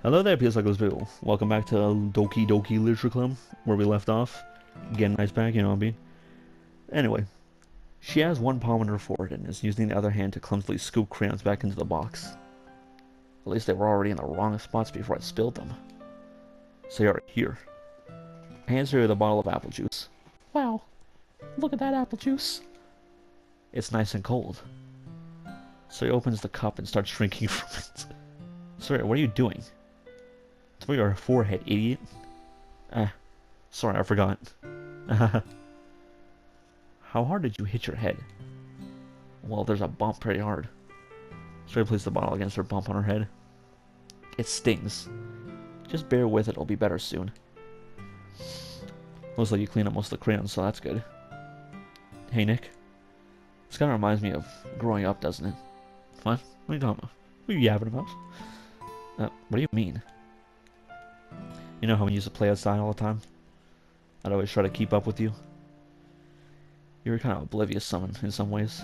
Hello there, PS people. Welcome back to Doki Doki Literature Club, where we left off. Getting nice back, you know what I mean? Anyway, she has one palm on her forehead and is using the other hand to clumsily scoop crayons back into the box. At least they were already in the wrong spots before I spilled them. So you're here. Hands her the bottle of apple juice. Wow, look at that apple juice. It's nice and cold. So he opens the cup and starts drinking from it. Sorry, what are you doing? It's for your forehead, idiot. Sorry, I forgot. How hard did you hit your head? Well, there's a bump pretty hard. So I place the bottle against her bump on her head. It stings. Just bear with it, it'll be better soon. Looks like you cleaned up most of the crayons, so that's good. Hey, Nick. This kind of reminds me of growing up, doesn't it? What? What are you talking about? What are you yapping about? What do you mean? You know how we used to play outside all the time? I'd always try to keep up with you. You were kind of oblivious in some ways.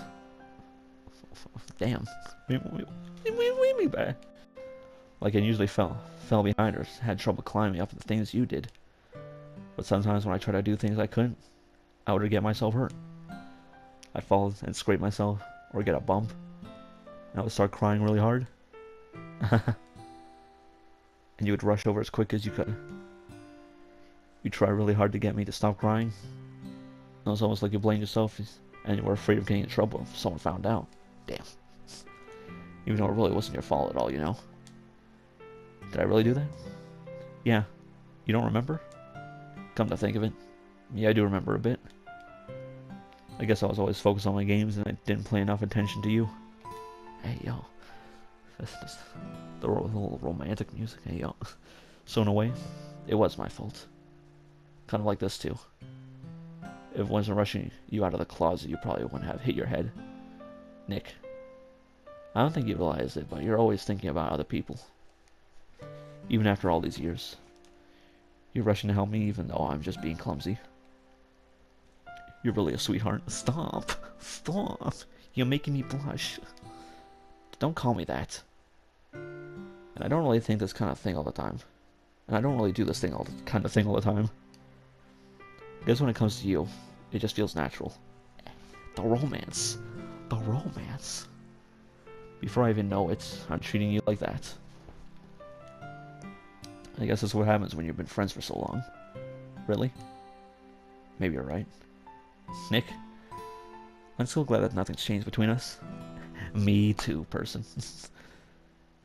Damn. What do you mean by that? Like I usually fell behind or had trouble climbing up the things you did. But sometimes when I tried to do things I couldn't, I would get myself hurt. I'd fall and scrape myself or get a bump. And I would start crying really hard. And you would rush over as quick as you could. You try really hard to get me to stop crying. It was almost like you blamed yourself and you were afraid of getting in trouble if someone found out. Damn. Even though it really wasn't your fault at all, you know? Did I really do that? Yeah. You don't remember? Come to think of it. Yeah, I do remember a bit. I guess I was always focused on my games and I didn't pay enough attention to you. Hey, yo. That's just the little romantic music. Hey, yo. So in a way, it was my fault. Kind of like this, too. If it wasn't rushing you out of the closet, you probably wouldn't have hit your head. Nick. I don't think you realize it, but you're always thinking about other people. Even after all these years. You're rushing to help me even though I'm just being clumsy. You're really a sweetheart. Stop. Stop. You're making me blush. Don't call me that. And I don't really think this kind of thing all the time. And I don't really do this kind of thing all the time. I guess when it comes to you, it just feels natural. The romance. The romance. Before I even know it, I'm treating you like that. I guess that's what happens when you've been friends for so long. Really? Maybe you're right. Nick? I'm so glad that nothing's changed between us. Me too, person.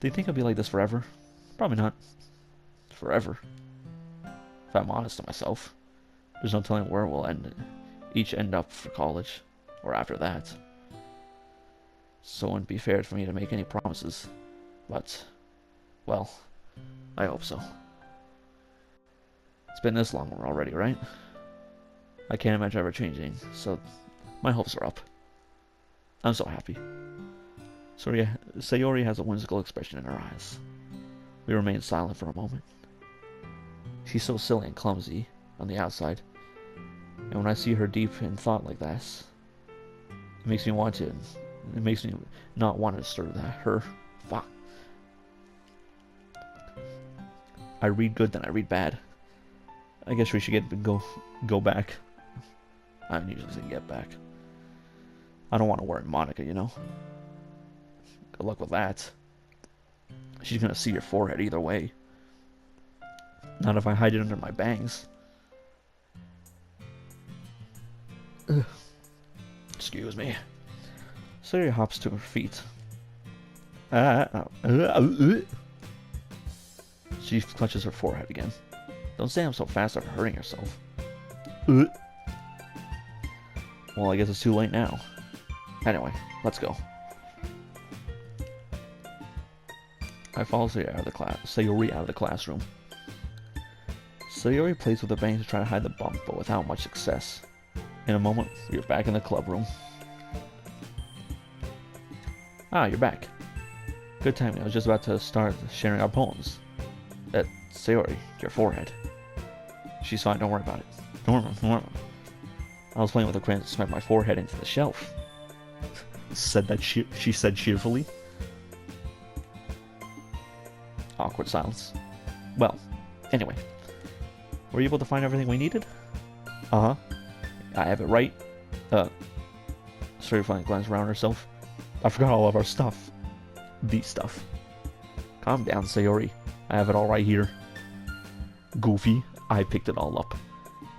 Do you think I'll be like this forever? Probably not. Forever. If I'm honest to myself. There's no telling where we'll each end up for college. Or after that. So it wouldn't be fair for me to make any promises. But, well, I hope so. It's been this long already, right? I can't imagine ever changing, so my hopes are up. I'm so happy. Sayori has a whimsical expression in her eyes. We remain silent for a moment. She's so silly and clumsy on the outside, and when I see her deep in thought like this, it makes me not want to disturb her. Fuck. I read good, then I read bad. I guess we should go back. I'm usually saying get back. I don't want to worry Monica, you know. Good luck with that. She's gonna see your forehead either way. Not if I hide it under my bangs. Ugh. Excuse me. Sayori hops to her feet. She clutches her forehead again. Don't say I'm so fast at hurting yourself. Well, I guess it's too late now. Anyway, let's go. I follow Sayori out of the classroom. Sayori plays with the bangs to try to hide the bump, but without much success. In a moment, we are back in the club room. Ah, you're back. Good timing. I was just about to start sharing our poems. Sayori, your forehead. She's fine, don't worry about it. Don't worry. I was playing with the crayons and smacked my forehead into the shelf. She said cheerfully. Awkward silence. Well, anyway. Were you able to find everything we needed? Uh-huh. I have it right. Sayori finally glanced around herself. I forgot all of our stuff. The stuff. Calm down, Sayori. I have it all right here. Goofy. I picked it all up.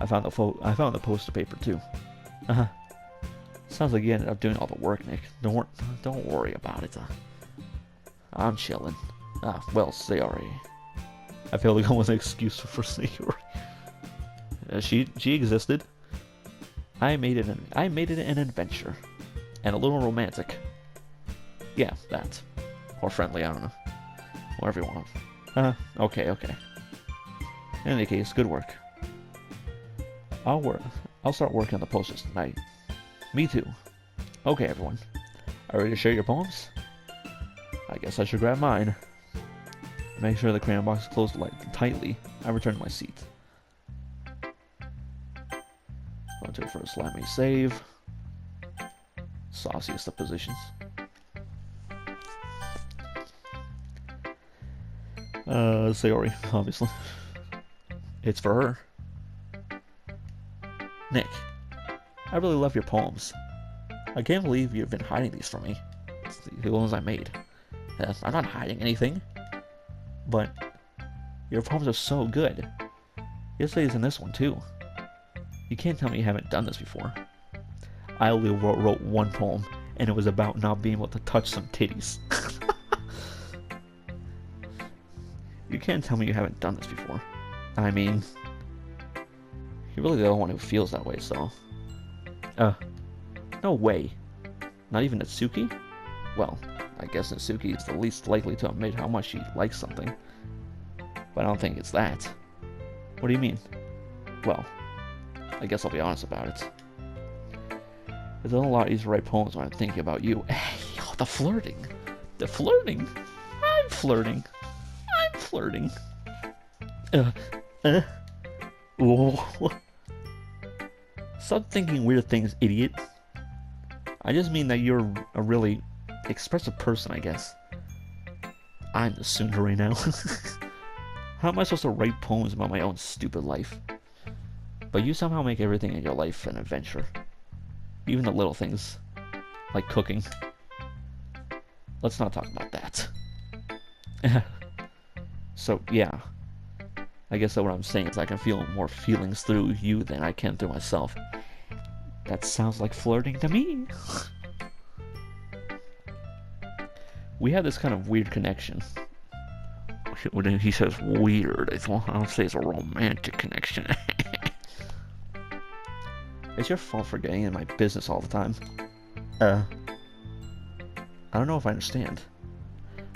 I found the poster paper too. Uh-huh. Sounds like you ended up doing all the work, Nick. Don't worry about it. I'm chilling. Well, Sayori. I feel like almost an excuse for Sayori. She existed. I made it an adventure. And a little romantic. Yeah, that. Or friendly, I don't know. Whatever you want. Okay. In any case, good work. I'll start working on the posters tonight. Me too. Okay, everyone. Are you ready to share your poems? I guess I should grab mine. Make sure the crayon box is closed tightly. I return to my seat. Go to first, let me save. Sauciest of positions. Sayori, obviously. It's for her. Nick, I really love your poems. I can't believe you've been hiding these from me. It's the ones I made. I'm not hiding anything. But your poems are so good. Yesterday's in this one too. You can't tell me you haven't done this before. I only wrote one poem, and it was about not being able to touch some titties. You can't tell me you haven't done this before. I mean, you're really the only one who feels that way, so... No way. Not even Natsuki? Well, I guess Natsuki is the least likely to admit how much she likes something. But I don't think it's that. What do you mean? Well, I guess I'll be honest about it. It's a lot easier to write poems when I'm thinking about you. Hey, the flirting. The flirting? I'm flirting. I'm flirting. Whoa. Stop thinking weird things, idiot. I just mean that you're a really expressive person, I guess. I'm the tsundere now. How am I supposed to write poems about my own stupid life? But you somehow make everything in your life an adventure. Even the little things. Like cooking. Let's not talk about that. So, yeah. I guess that what I'm saying is I can feel more feelings through you than I can through myself. That sounds like flirting to me. We have this kind of weird connection. When he says weird, I'll say it's a romantic connection. It's your fault for getting in my business all the time. I don't know if I understand.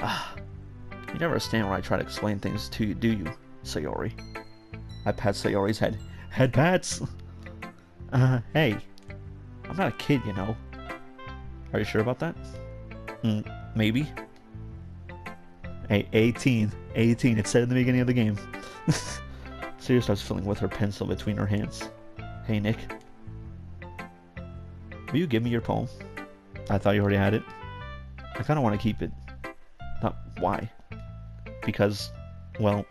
You never understand when I try to explain things to you, do you, Sayori? I pat Sayori's head. Head pats! Hey. I'm not a kid, you know. Are you sure about that? Maybe. Hey, 18. 18, it said in the beginning of the game. Sayori starts fiddling with her pencil between her hands. Hey, Nick. Will you give me your poem? I thought you already had it. I kind of want to keep it. Why? Because, well...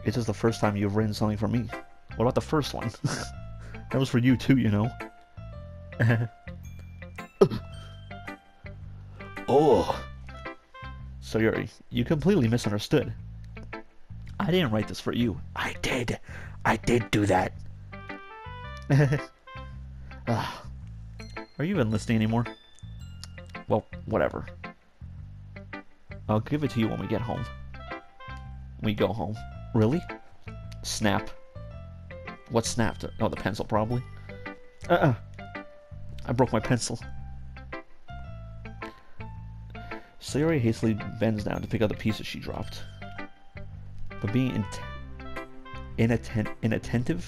It's just the first time you've written something for me. What about the first one? That was for you too, you know. Oh! Sayori, you completely misunderstood. I didn't write this for you. I did. I did do that. Are you even listening anymore? Well, whatever. I'll give it to you when we get home. We go home. Really? Snap. What snapped? Oh, the pencil, probably. I broke my pencil. Sayori hastily bends down to pick up the pieces she dropped. But being inattentive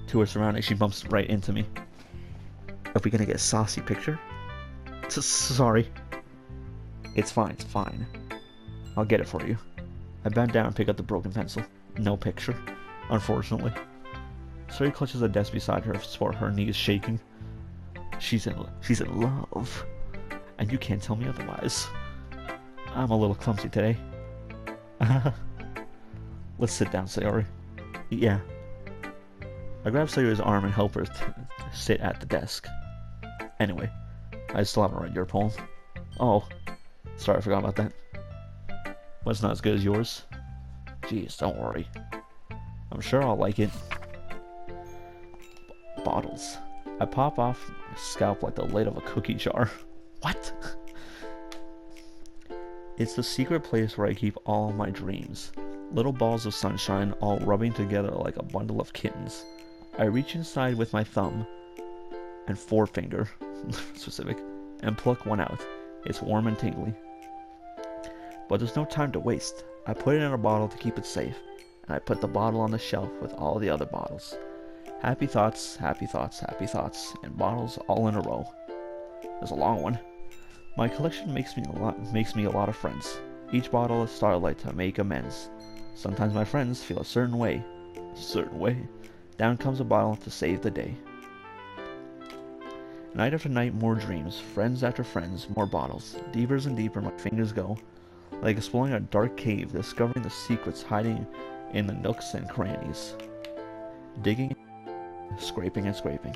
to her surroundings, she bumps right into me. Are we gonna get a saucy picture? Sorry. It's fine, it's fine. I'll get it for you. I bend down and pick up the broken pencil. No picture, unfortunately. Sayori clutches the desk beside her, her knees shaking. She's in love. And you can't tell me otherwise. I'm a little clumsy today. Let's sit down, Sayori. Yeah. I grab Sayori's arm and help her sit at the desk. Anyway, I still haven't read your poem. Oh, sorry, I forgot about that. But it's not as good as yours. Jeez, don't worry. I'm sure I'll like it. Bottles. I pop off my scalp like the lid of a cookie jar. What? It's the secret place where I keep all my dreams. Little balls of sunshine all rubbing together like a bundle of kittens. I reach inside with my thumb and forefinger, specific, and pluck one out. It's warm and tingly. But there's no time to waste. I put it in a bottle to keep it safe, and I put the bottle on the shelf with all the other bottles. Happy thoughts, happy thoughts, happy thoughts, and bottles all in a row. There's a long one. My collection makes me a lot of friends. Each bottle is starlight to make amends. Sometimes my friends feel a certain way. Down comes a bottle to save the day. Night after night, more dreams. Friends after friends, more bottles. Deeper and deeper my fingers go, like exploring a dark cave, discovering the secrets hiding in the nooks and crannies. Digging, scraping and scraping.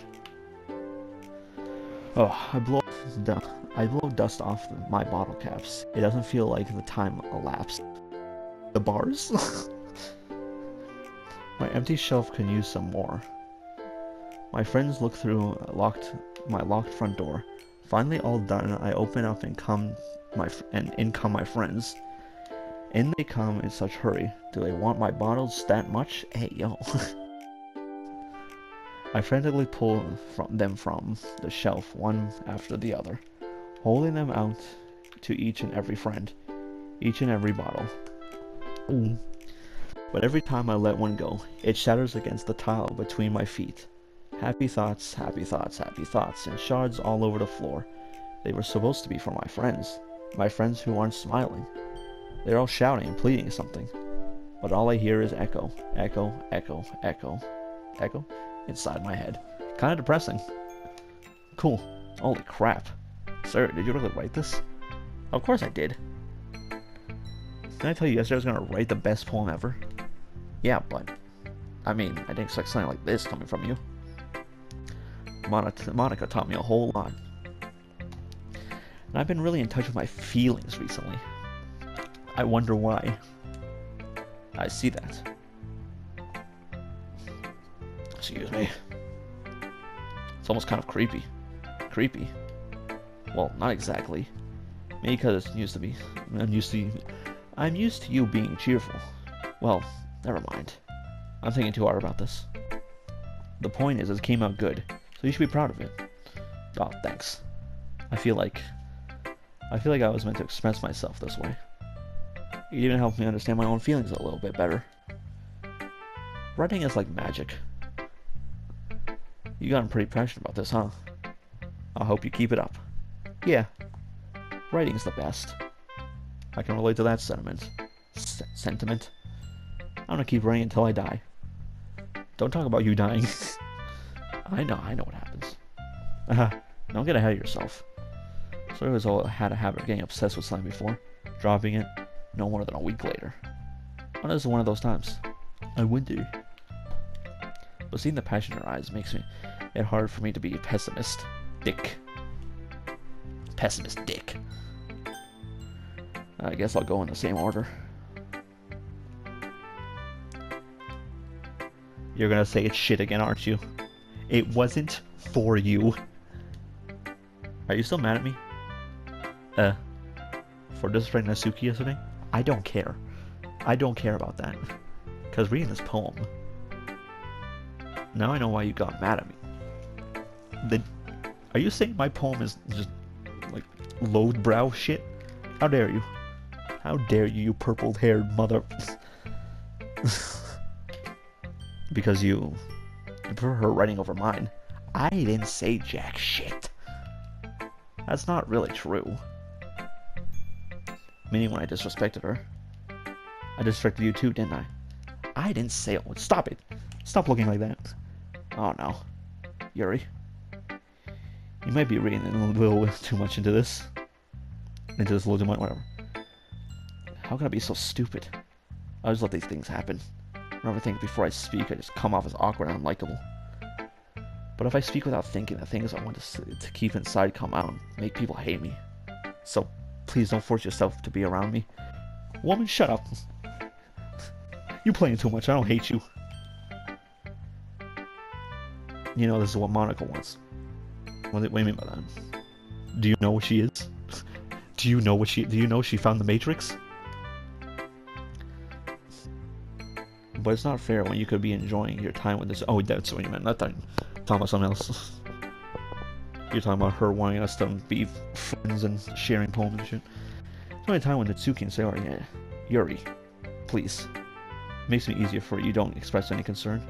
Oh, I blow dust off my bottle caps. It doesn't feel like the time elapsed. The bars? My empty shelf can use some more. My friends look through my locked front door. Finally all done, I open up and in come my friends. In they come in such hurry. Do they want my bottles that much? Hey, yo. I frantically pull them from the shelf one after the other, holding them out to each and every friend, each and every bottle. Ooh. But every time I let one go, it shatters against the tile between my feet. Happy thoughts, happy thoughts, happy thoughts, and shards all over the floor. They were supposed to be for my friends who aren't smiling. They're all shouting and pleading something, but all I hear is echo, echo, echo, echo, echo, inside my head. Kinda depressing. Cool. Holy crap. Sir, did you really write this? Of course I did. Didn't I tell you yesterday I was gonna write the best poem ever? Yeah, but I mean, I didn't expect something like this coming from you. Monica taught me a whole lot. And I've been really in touch with my feelings recently. I wonder why. I see that. Excuse me. It's almost kind of creepy. Creepy? Well, not exactly. Maybe because it's used to be. I'm used to you being cheerful. Well, never mind. I'm thinking too hard about this. The point is, it came out good, so you should be proud of it. Oh, thanks. I feel like I was meant to express myself this way. It even helped me understand my own feelings a little bit better. Writing is like magic. You gotten pretty passionate about this, huh? I hope you keep it up. Yeah, writing's the best. I can relate to that sentiment. Sentiment? I'm gonna keep writing until I die. Don't talk about you dying. I know what happens. Don't get ahead of yourself. So I always had a habit of getting obsessed with something before, dropping it no more than a week later. When is one of those times? I wonder. But seeing the passion in her eyes makes it hard for me to be a pessimist. Pessimist dick. I guess I'll go in the same order. You're gonna say it's shit again, aren't you? It wasn't for you. Are you still mad at me? For disrespecting Natsuki yesterday? I don't care. I don't care about that. Because reading this poem, now I know why you got mad at me. Are you saying my poem is just, like, lowbrow shit? How dare you? How dare you, you purple-haired mother... Because you prefer her writing over mine. I didn't say jack shit. That's not really true. Meaning when I disrespected her. I disrespected you too, didn't I? I didn't say... Oh, stop it. Stop looking like that. Oh no. Yuri. You might be reading a little too much into this. Into this little too much, whatever. How can I be so stupid? I just let these things happen. Remember, think before I speak, I just come off as awkward and unlikable. But if I speak without thinking, the things I want to keep inside come out and make people hate me. So please don't force yourself to be around me. Woman, shut up. You're playing too much. I don't hate you. You know, this is what Monica wants. What do you mean by that? Do you know what she is? Do you know she found the Matrix? But it's not fair when you could be enjoying your time with this. Oh, that's what you meant. Not that. Talking about something else. You're talking about her wanting us to be friends and sharing poems and shit. It's only time when Natsuki and Sayori, yeah. Yuri, please. Makes it easier for you don't express any concern.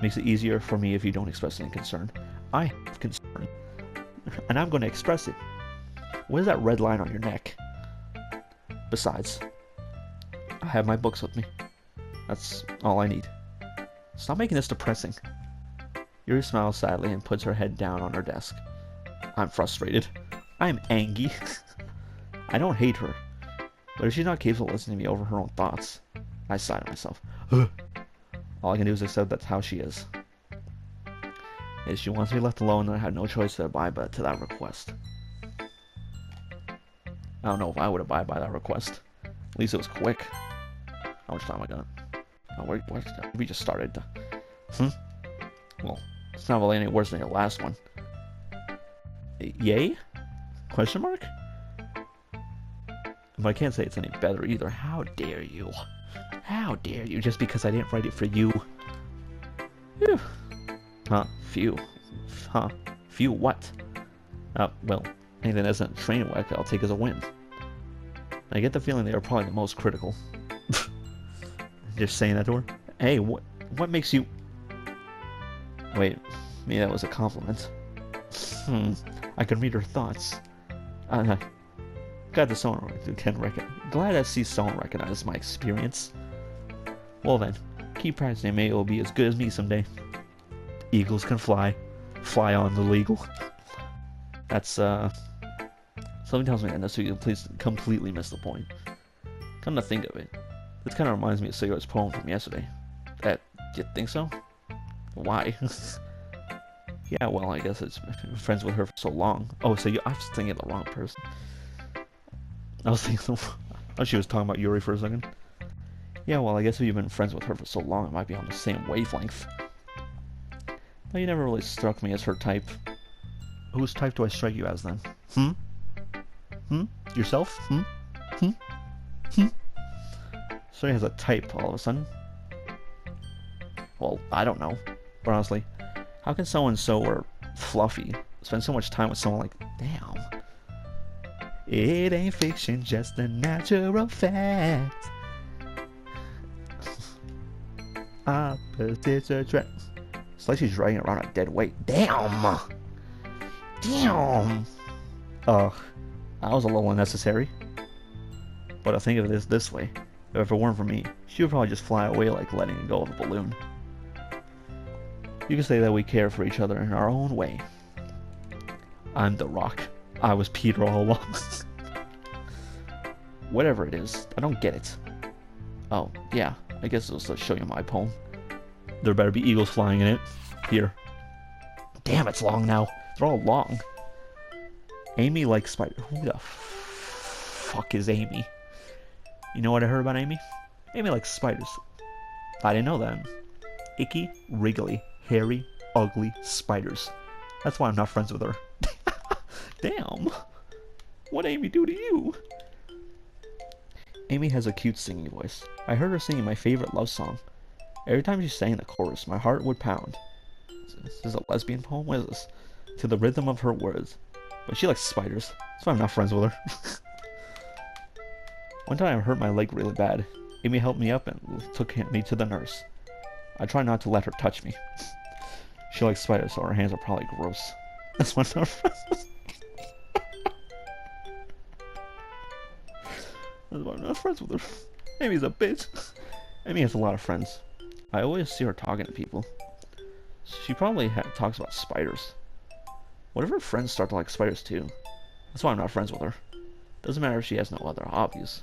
Makes it easier for me if you don't express any concern. I have concern. And I'm going to express it. What is that red line on your neck? Besides, I have my books with me. That's all I need. Stop making this depressing. Yuri smiles sadly and puts her head down on her desk. I'm frustrated. I'm angry. I don't hate her. But if she's not capable of listening to me over her own thoughts, I sigh to myself. All I can do is accept that's how she is. If she wants to be left alone, then I have no choice to abide to that request. I don't know if I would abide by that request. At least it was quick. How much time I got? Oh, we just started. Well, it's not really any worse than your last one. Yay? Question mark? But I can't say it's any better either. How dare you? How dare you? Just because I didn't write it for you. Phew. Huh? Phew. Huh? Phew what? Well, anything that's not train wreck, I'll take as a win. I get the feeling they are probably the most critical. Just saying that to her. Hey, what makes you... Wait, maybe that was a compliment. I can read her thoughts. Glad that someone glad I see someone recognizes my experience. Well then, keep practicing. Maybe it will be as good as me someday. Eagles can fly. Fly on the legal. That's something tells me that Natsuki please completely missed the point. Come to think of it, this kind of reminds me of Sayori's poem from yesterday. You think so? Why? Yeah, well, I guess it's been friends with her for so long. Oh, so I was thinking of the wrong person. I was thinking, oh, she was talking about Yuri for a second. Yeah, well, I guess if you've been friends with her for so long, it might be on the same wavelength. But you never really struck me as her type. Whose type do I strike you as then? Yourself? So he has a type all of a sudden. Well, I don't know. But honestly, how can someone so fluffy spend so much time with someone like... Damn. It ain't fiction, just a natural fact. Opposites attract. It's like she's dragging around a dead weight. Damn! Damn! Ugh. That was a little unnecessary. But I think of it this way. If it weren't for me, she would probably just fly away like letting go of a balloon. You can say that we care for each other in our own way. I'm the Rock. I was Peter all along. Whatever it is, I don't get it. Oh, yeah, I guess it'll just show you my poem. There better be eagles flying in it. Here. Damn, it's long now. They're all long. Amy likes spider. Who the fuck is Amy? You know what I heard about Amy? Amy likes spiders. I didn't know that. Icky, wriggly, hairy, ugly spiders. That's why I'm not friends with her. Damn. What'd Amy do to you? Amy has a cute singing voice. I heard her singing my favorite love song. Every time she sang the chorus, my heart would pound. Is this a lesbian poem? What is this? To the rhythm of her words. But she likes spiders. That's why I'm not friends with her. One time I hurt my leg really bad. Amy helped me up and took me to the nurse. I try not to let her touch me. She likes spiders, so her hands are probably gross. That's why I'm not friends with her. That's why I'm not friends with her. Amy's a bitch. Amy has a lot of friends. I always see her talking to people. She probably talks about spiders. What if her friends start to like spiders too? That's why I'm not friends with her. Doesn't matter if she has no other hobbies.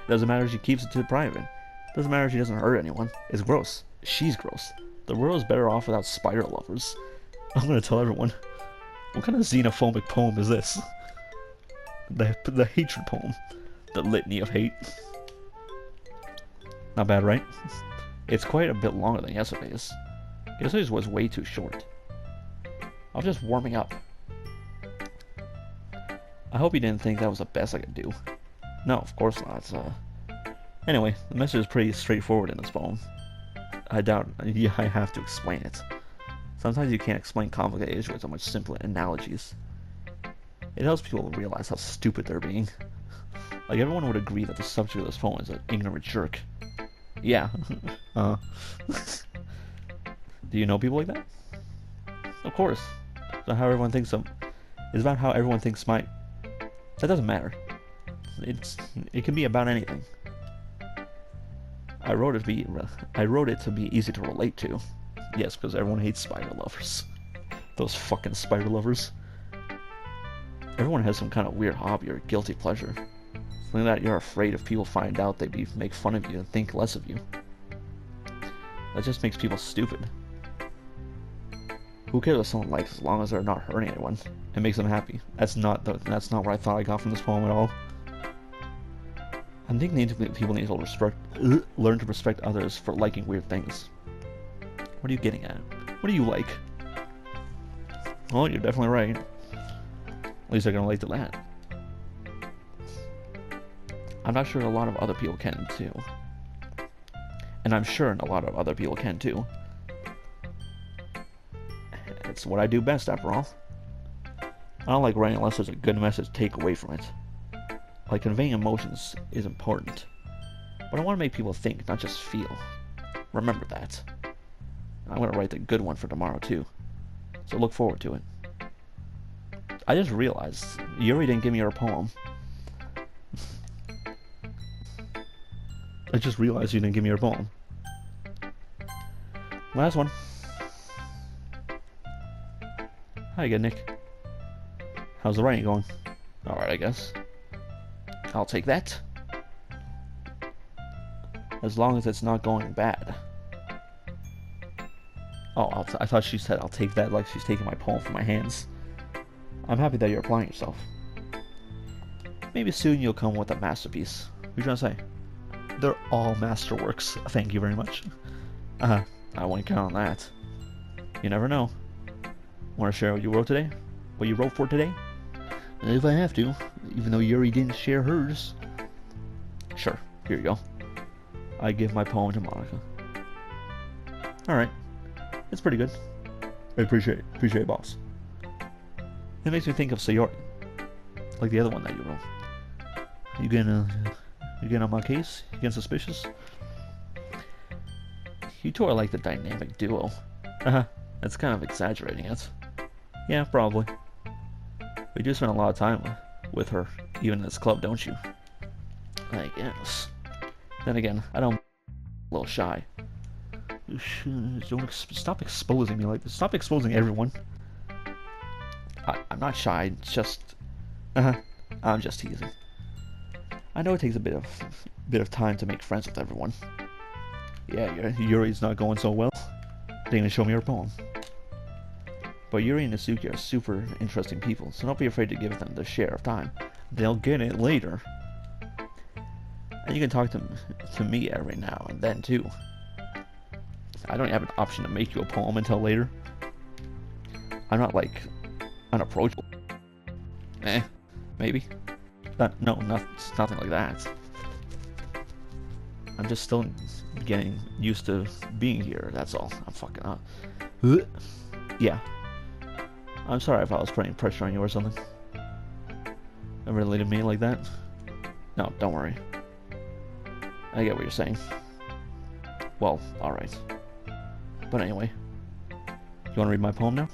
Doesn't matter if she keeps it to private. Doesn't matter if she doesn't hurt anyone. It's gross. She's gross. The world is better off without spider lovers. I'm gonna tell everyone. What kind of xenophobic poem is this? The hatred poem. The litany of hate. Not bad, right? It's quite a bit longer than yesterday's. Yesterday's was way too short. I was just warming up. I hope you didn't think that was the best I could do. No, of course not. Anyway, the message is pretty straightforward in this poem. I doubt I have to explain it. Sometimes you can't explain complicated issues with so much simpler analogies. It helps people realize how stupid they're being. Like, everyone would agree that the subject of this poem is an ignorant jerk. Yeah. Do you know people like that? Of course. So how everyone thinks it's about how everyone thinks That doesn't matter. It can be about anything. I wrote it to be easy to relate to. Yes, because everyone hates spider lovers. Those fucking spider lovers. Everyone has some kind of weird hobby or guilty pleasure. Something that you're afraid if people find out they'd make fun of you and think less of you. That just makes people stupid. Who cares what someone likes as long as they're not hurting anyone? It makes them happy. That's not what I thought I got from this poem at all. I think people need to learn to respect others for liking weird things. What are you getting at? What do you like? Well, you're definitely right. At least I can relate to that. I'm not sure a lot of other people can too. And I'm sure a lot of other people can too. It's what I do best, after all. I don't like writing unless there's a good message to take away from it. Like, conveying emotions is important. But I want to make people think, not just feel. Remember that. I'm going to write the good one for tomorrow, too. So look forward to it. I just realized, Yuri didn't give me her poem. I just realized you didn't give me your poem. Last one. Hi again, Nick. How's the writing going? Alright, I guess. I'll take that. As long as it's not going bad. Oh, I thought she said I'll take that like she's taking my poem from my hands. I'm happy that you're applying yourself. Maybe soon you'll come with a masterpiece. What are you trying to say? They're all masterworks. Thank you very much. I won't count on that. You never know. Want to share what you wrote today? What you wrote for today? If I have to, even though Yuri didn't share hers. Sure, here you go. I give my poem to Monica. Alright. It's pretty good. I appreciate it, boss. It makes me think of Sayori. Like the other one that you wrote. You getting on my case? You getting suspicious? You two are like the dynamic duo. That's kind of exaggerating it. Yeah, probably. We do spend a lot of time with her, even in this club, don't you? I guess. Then again, I'm a little shy. Stop exposing me like this. Stop exposing everyone. I'm not shy, it's just... I'm just teasing. I know it takes a bit of time to make friends with everyone. Yeah, Yuri's not going so well. They're gonna show me her poem. But Yuri and Nasuki are super interesting people, so don't be afraid to give them their share of time. They'll get it later. And you can talk to me every now and then, too. I don't have an option to make you a poem until later. I'm not, like, unapproachable. Maybe. No, nothing like that. I'm just still getting used to being here, that's all. I'm fucking up. Yeah. I'm sorry if I was putting pressure on you or something. I really didn't mean it like that. No, don't worry. I get what you're saying. Well, alright. But anyway. You want to read my poem now?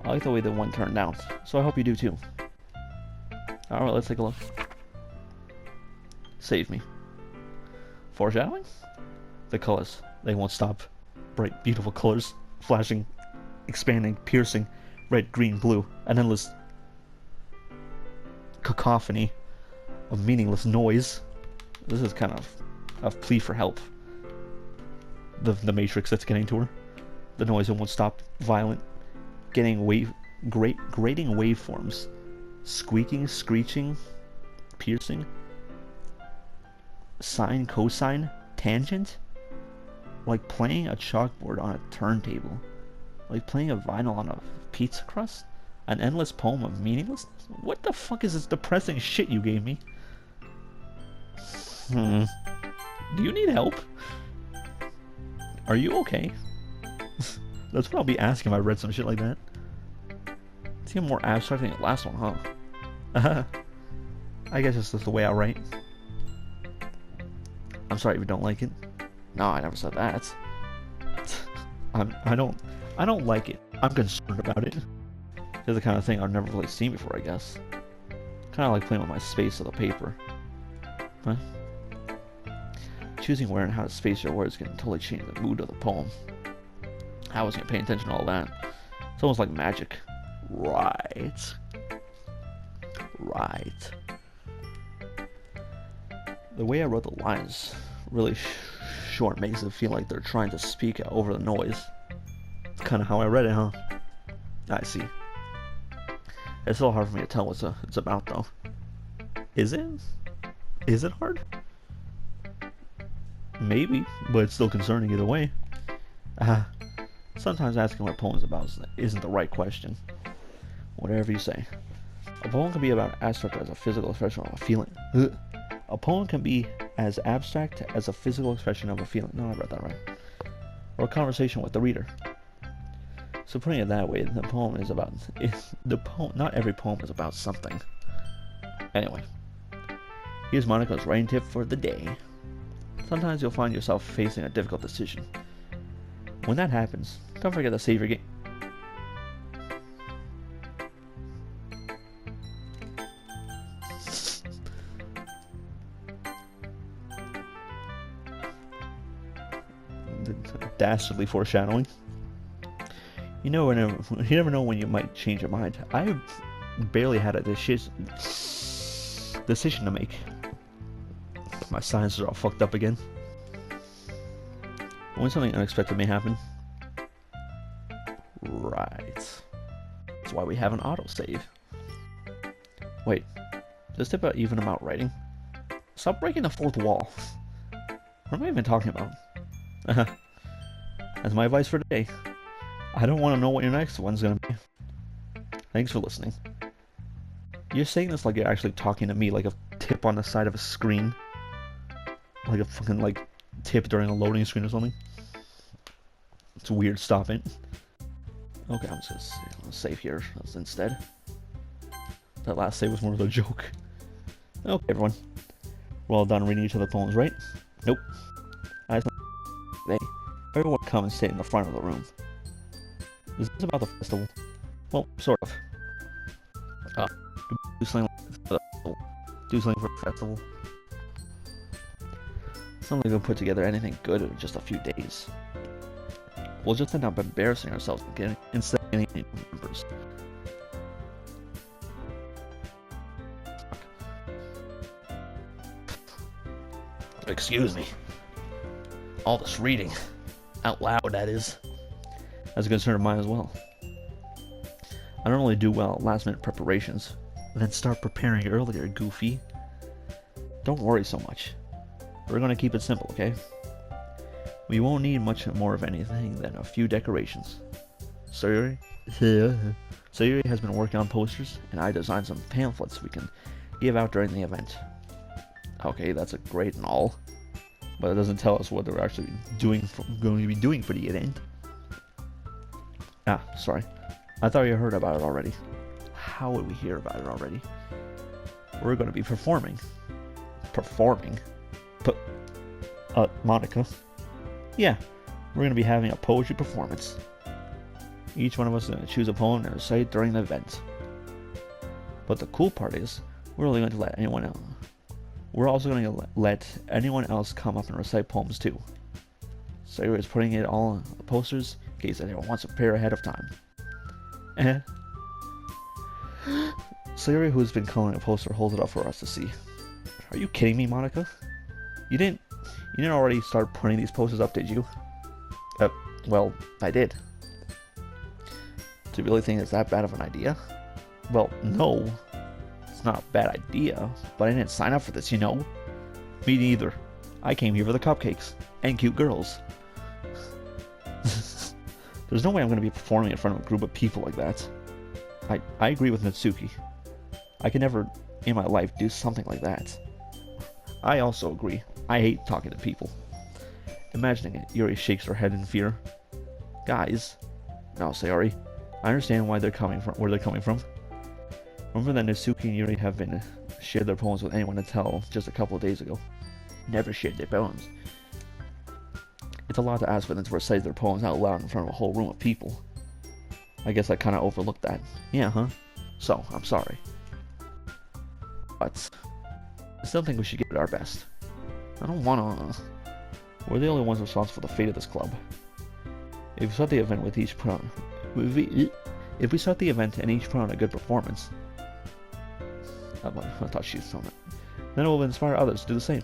I like the way the one turned out, so I hope you do too. Alright, let's take a look. Save me. Foreshadowing? The colors, they won't stop. Bright, beautiful colors, flashing, expanding, piercing, red, green, blue, an endless cacophony. a meaningless noise. This is kind of a plea for help. The matrix that's getting to her. The noise won't stop. Violent. Grating waveforms. Squeaking, screeching, piercing. Sine, cosine, tangent. Like playing a chalkboard on a turntable. Like playing a vinyl on a pizza crust. An endless poem of meaninglessness? What the fuck is this depressing shit you gave me? Do you need help? Are you okay? That's what I'll be asking if I read some shit like that. It's even more abstract than the last one, huh? I guess it's just the way I write. I'm sorry if you don't like it. No, I never said that. I don't like it. I'm concerned about it. It's the kind of thing I've never really seen before, I guess. Kind of like playing with my space of the paper. Huh? Choosing where and how to space your words can totally change the mood of the poem. I wasn't paying attention to all that. It's almost like magic. Right. Right. The way I wrote the lines really short makes it feel like they're trying to speak over the noise. It's kind of how I read it, huh? I see. It's so hard for me to tell what it's about, though. Is it? Is it hard? Maybe, but it's still concerning either way. Sometimes asking what a poem's about isn't the right question. Whatever you say. A poem can be about abstract as a physical expression of a feeling. A poem can be as abstract as a physical expression of a feeling. No, I read that right. Or a conversation with the reader. So putting it that way, the poem is about... Not every poem is about something. Anyway. Here's Monica's writing tip for the day. Sometimes you'll find yourself facing a difficult decision. When that happens, don't forget to save your game. Dastardly foreshadowing. You never know when you might change your mind. I barely had a decision to make. My science is all fucked up again. When something unexpected may happen. Right. That's why we have an autosave. Wait. This tip even about writing? Stop breaking the fourth wall. What am I even talking about? That's my advice for today. I don't want to know what your next one's gonna be. Thanks for listening. You're saying this like you're actually talking to me, like a tip on the side of a screen. Like a fucking, tip during a loading screen or something. It's weird, stop it. Okay, I'm just gonna save here instead. That last save was more of a joke. Okay, everyone. We're all done reading each other's poems, right? Nope. Everyone come and sit in the front of the room. Is this about the festival? Well, sort of. Do something for the festival. It's not like we'll put together anything good in just a few days. We'll just end up embarrassing ourselves instead of getting any members. Excuse me. All this reading. Out loud, that is. That's a concern of mine as well. I don't really do well at last minute preparations. Then start preparing earlier, goofy. Don't worry so much. We're gonna keep it simple, okay? We won't need much more of anything than a few decorations. Sayuri has been working on posters, and I designed some pamphlets we can give out during the event. Okay, that's great and all, but it doesn't tell us what they're actually going to be doing for the event. Ah, sorry. I thought you heard about it already. How would we hear about it already? We're going to be performing. Performing? Monica? Yeah, we're going to be having a poetry performance. Each one of us is going to choose a poem and recite during the event. But the cool part is, we're only going to let anyone else. We're also going to let anyone else come up and recite poems too. Sayuri is putting it all on the posters in case anyone wants to prepare ahead of time. Sayuri, who's been coloring a poster, holds it up for us to see. Are you kidding me, Monica? You didn't already start putting these posters up, did you? Well, I did. Do you really think it's that bad of an idea? Well, no. It's not a bad idea, but I didn't sign up for this, you know? Me neither. I came here for the cupcakes and cute girls. There's no way I'm going to be performing in front of a group of people like that. I agree with Natsuki. I could never in my life do something like that. I also agree. I hate talking to people. Imagining it, Yuri shakes her head in fear. Guys, no, Sayori. I understand where they're coming from. Remember that Natsuki and Yuri have been shared their poems with anyone until just a couple of days ago. Never shared their poems. It's a lot to ask for them to recite their poems out loud in front of a whole room of people. I guess I kind of overlooked that. Yeah, huh? So, I'm sorry. But I still think we should give it our best. I don't wanna... We're the only ones responsible for the fate of this club. If we start the event with each put on... If we start the event and each put on a good performance... I thought she was on it. Then it will inspire others to do the same.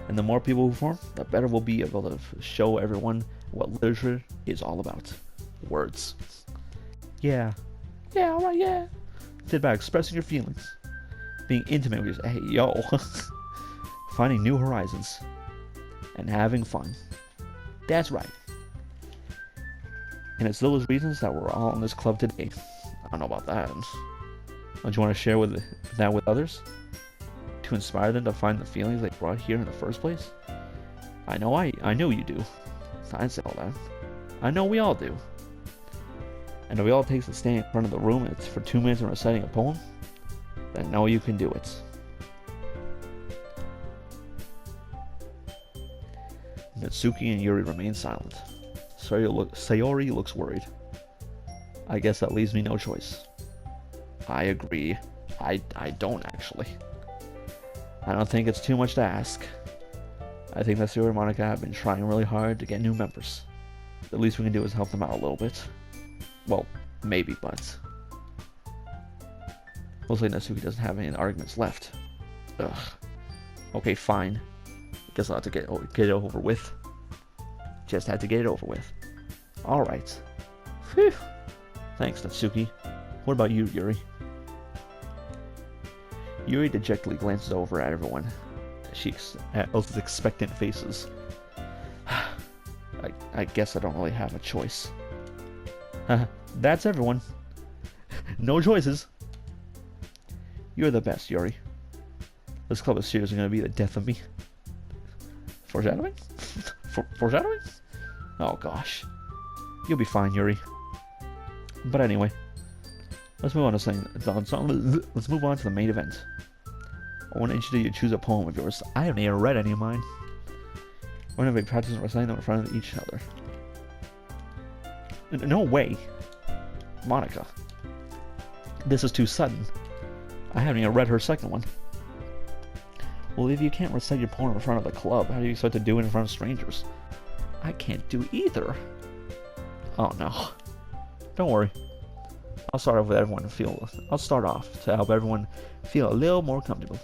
And the more people who perform, the better we'll be able to show everyone what literature is all about. Words. Yeah. Yeah, alright, yeah. It's about expressing your feelings. Being intimate with your... Hey, yo. Finding new horizons. And having fun. That's right. And it's those reasons that we're all in this club today. I don't know about that. Don't you want to share that with others? To inspire them to find the feelings they brought here in the first place? I know you do. I didn't say all that. I know we all do. And if we all take a stand in front of the room and it's for 2 minutes and reciting a poem, then know you can do it. Natsuki and Yuri remain silent. Sayori looks worried. I guess that leaves me no choice. I agree. I don't actually. I don't think it's too much to ask. I think that Sayori and Monica have been trying really hard to get new members. The least we can do is help them out a little bit. Well, maybe, but... Mostly Natsuki doesn't have any arguments left. Ugh. Okay, fine. Guess I'll have to get it over with. Just had to get it over with. Alright. Phew. Thanks, Natsuki. What about you, Yuri? Yuri dejectedly glances over at everyone. At both expectant faces. I guess I don't really have a choice. That's everyone. No choices. You're the best, Yuri. This club is seriously going to be the death of me. Foreshadowing? Foreshadowing? Oh gosh. You'll be fine, Yuri. But anyway, let's move on to let's move on to the main event. I want you to choose a poem of yours. I haven't even read any of mine. We're going to be practicing reciting them in front of each other. No way. Monica. This is too sudden. I haven't even read her second one. Well, if you can't recite your poem in front of the club, how do you expect to do it in front of strangers? I can't do either. Oh no. Don't worry. I'll start off to help everyone feel a little more comfortable.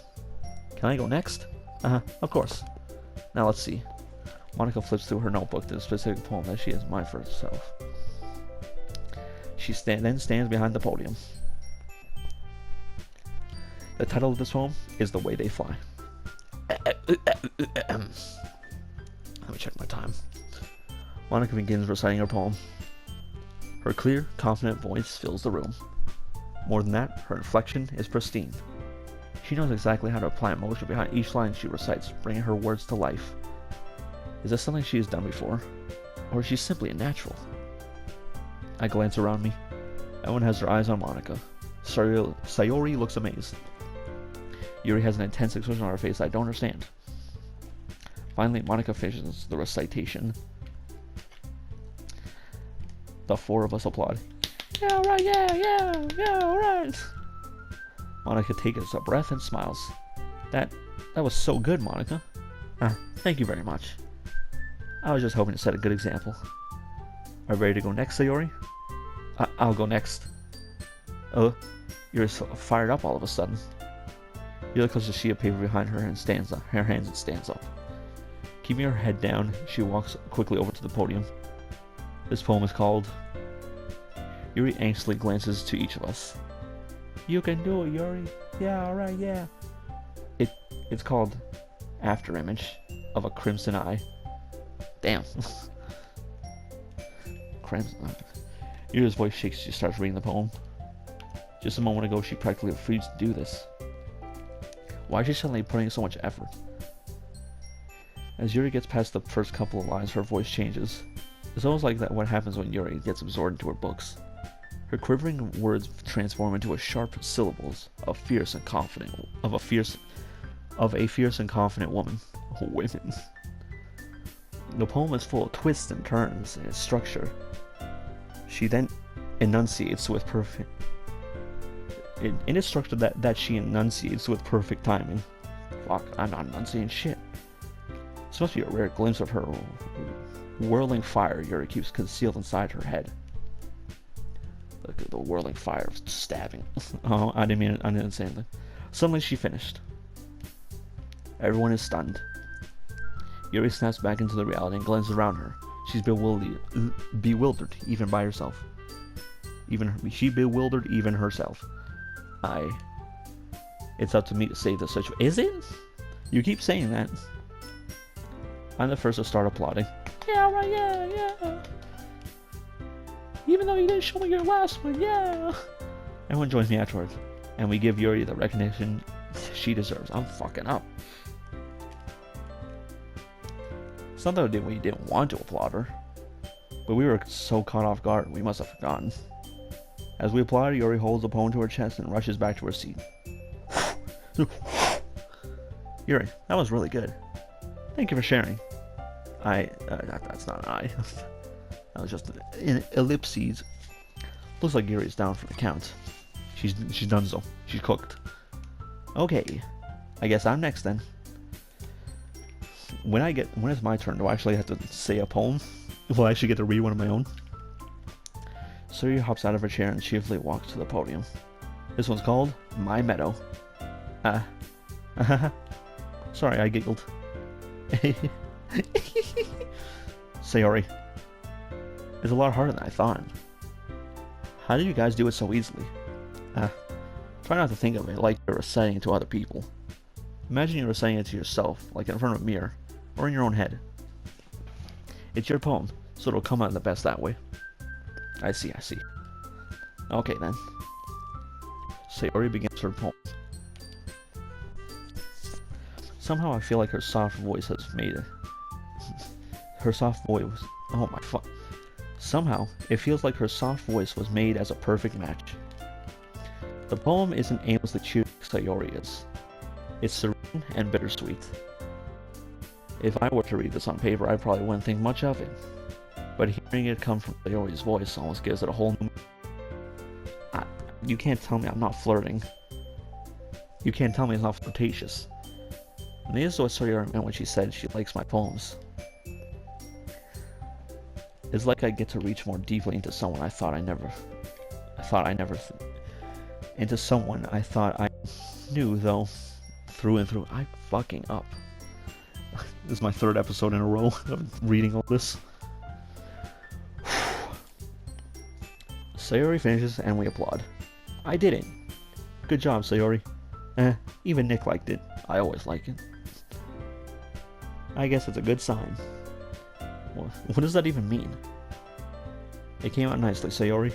Can I go next? Of course. Now let's see. Monica flips through her notebook to the specific poem that she has in mind for herself. She then stands behind the podium. The title of this poem is The Way They Fly. Let me check my time. Monica begins reciting her poem. Her clear, confident voice fills the room. More than that, her inflection is pristine. She knows exactly how to apply emotion behind each line she recites, bringing her words to life. Is this something she has done before? Or is she simply a natural? I glance around me. Everyone has their eyes on Monica. Sayori looks amazed. Yuri has an intense expression on her face I don't understand. Finally, Monica finishes the recitation. The four of us applaud. Yeah, alright, yeah, alright. Monica takes a breath and smiles. That was so good, Monica. Thank you very much. I was just hoping to set a good example. Are you ready to go next, Sayori? I'll go next. Oh, you're so fired up all of a sudden. Yuri closes a sheet of paper behind her and stands up. Her hands and stands up. Keeping her head down, she walks quickly over to the podium. This poem is called... Yuri anxiously glances to each of us. You can do it, Yuri. Yeah, alright, yeah. It's called After Image of a Crimson Eye. Damn. Crimson. Yuri's voice shakes as she starts reading the poem. Just a moment ago, she practically refused to do this. Why is she suddenly putting so much effort? As Yuri gets past the first couple of lines, her voice changes. It's almost like that what happens when Yuri gets absorbed into her books. Her quivering words transform into sharp syllables of a fierce and confident woman. Women. The poem is full of twists and turns in its structure. She then enunciates with perfect... In its structure that she enunciates with perfect timing. Fuck, I'm not enunciating shit. This must be a rare glimpse of her whirling fire Yuri keeps concealed inside her head. Look at the whirling fire stabbing. Oh, I didn't say anything. Suddenly she finished. Everyone is stunned. Yuri snaps back into the reality and glances around her. She's bewildered even by herself. She bewildered even herself. It's up to me to save the situation. Is it? You keep saying that. I'm the first to start applauding. Yeah, right, yeah. Even though you didn't show me your last one, yeah. Everyone joins me afterwards, and we give Yuri the recognition she deserves. I'm fucking up. It's not that we didn't want to applaud her, but we were so caught off guard, we must have forgotten. As we applaud, Yuri holds the poem to her chest and rushes back to her seat. Yuri, that was really good. Thank you for sharing. That's not an I. That was just an ellipses. Looks like Yuri's down for the count. She's done so. She's cooked. Okay, I guess I'm next then. When it's my turn, do I actually have to say a poem? Will I actually get to read one of my own? Surya hops out of her chair and cheerfully walks to the podium. This one's called My Meadow. Sorry, I giggled. Sayori. It's a lot harder than I thought. How do you guys do it so easily? Try not to think of it like you're reciting it to other people. Imagine you're reciting it to yourself, like in front of a mirror, or in your own head. It's your poem, so it'll come out the best that way. I see. Okay then. Sayori begins her poem. Somehow I feel like her soft voice has made it. Her soft voice... Oh my fuck. Somehow, it feels like her soft voice was made as a perfect match. The poem isn't aimlessly cheery like Sayori is. It's serene and bittersweet. If I were to read this on paper, I probably wouldn't think much of it. But hearing it come from Sayori's voice almost gives it a whole new... You can't tell me I'm not flirting. You can't tell me it's not flirtatious. And this is what Sayori meant when she said she likes my poems. It's like I get to reach more deeply into someone I thought I never into someone I thought I knew, though, through and through. I'm fucking up. This is my third episode in a row of reading all this. Sayori finishes and we applaud. I did it. Good job, Sayori. Even Nick liked it. I always like it. I guess it's a good sign. What does that even mean? It came out nicely, Sayori.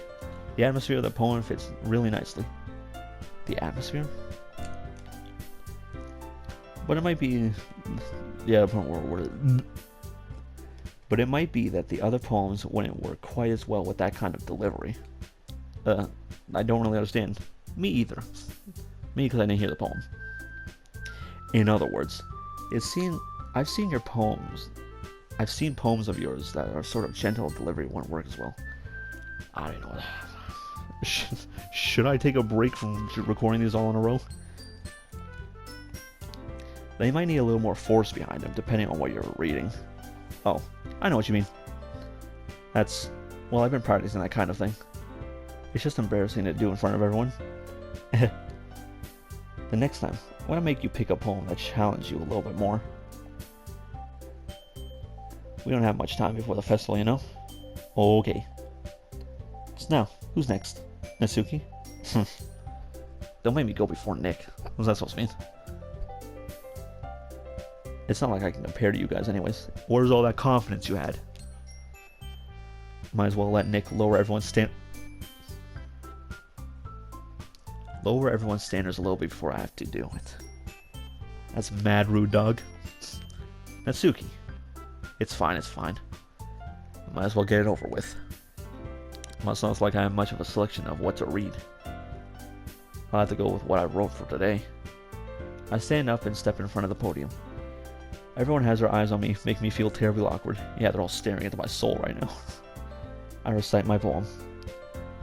The atmosphere of the poem fits really nicely. The atmosphere? But it might be... Yeah, but it might be that the other poems wouldn't work quite as well with that kind of delivery. I don't really understand. Me either. Me because I didn't hear the poem. In other words, I've seen your poems. I've seen poems of yours that are sort of gentle delivery won't work as well. I don't know. Should I take a break from recording these all in a row? They might need a little more force behind them, depending on what you're reading. Oh, I know what you mean. Well, I've been practicing that kind of thing. It's just embarrassing to do in front of everyone. The next time, want to make you pick a poem that challenges you a little bit more. We don't have much time before the festival, you know? Okay. So now, who's next? Natsuki? Don't make me go before Nick. What's that supposed to mean? It's not like I can compare to you guys anyways. Where's all that confidence you had? Might as well let Nick lower everyone's standards a little bit before I have to do it. That's mad rude, dog. Natsuki. It's fine, it's fine. Might as well get it over with. Must not like I have much of a selection of what to read. I'll have to go with what I wrote for today. I stand up and step in front of the podium. Everyone has their eyes on me, making me feel terribly awkward. Yeah, they're all staring into my soul right now. I recite my poem.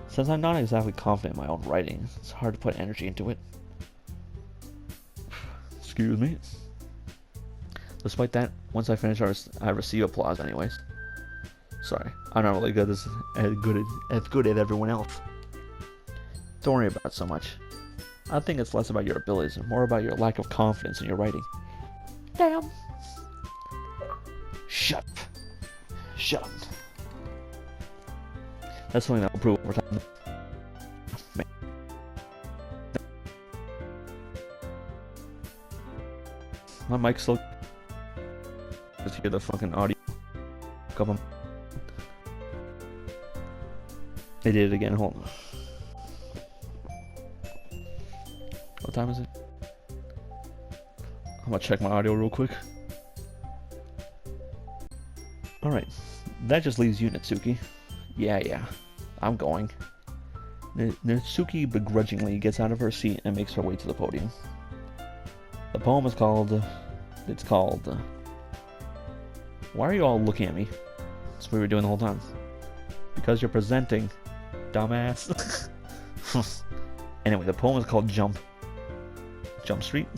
Since I'm not exactly confident in my own writing, it's hard to put energy into it. Excuse me. Despite that, once I finish, I receive applause anyways. Sorry, I'm not really good as good at everyone else. Don't worry about it so much. I think it's less about your abilities and more about your lack of confidence in your writing. Damn. Shut up. Shut up. That's something that will prove over time. Man. My mic's still... Just hear the fucking audio. Come on. It did it again, hold on. What time is it? I'm gonna check my audio real quick. Alright, that just leaves you, Natsuki. Yeah, I'm going. Natsuki begrudgingly gets out of her seat and makes her way to the podium. The poem is called... Why are you all looking at me? That's what we were doing the whole time. Because you're presenting, dumbass. Anyway, the poem is called Jump Street.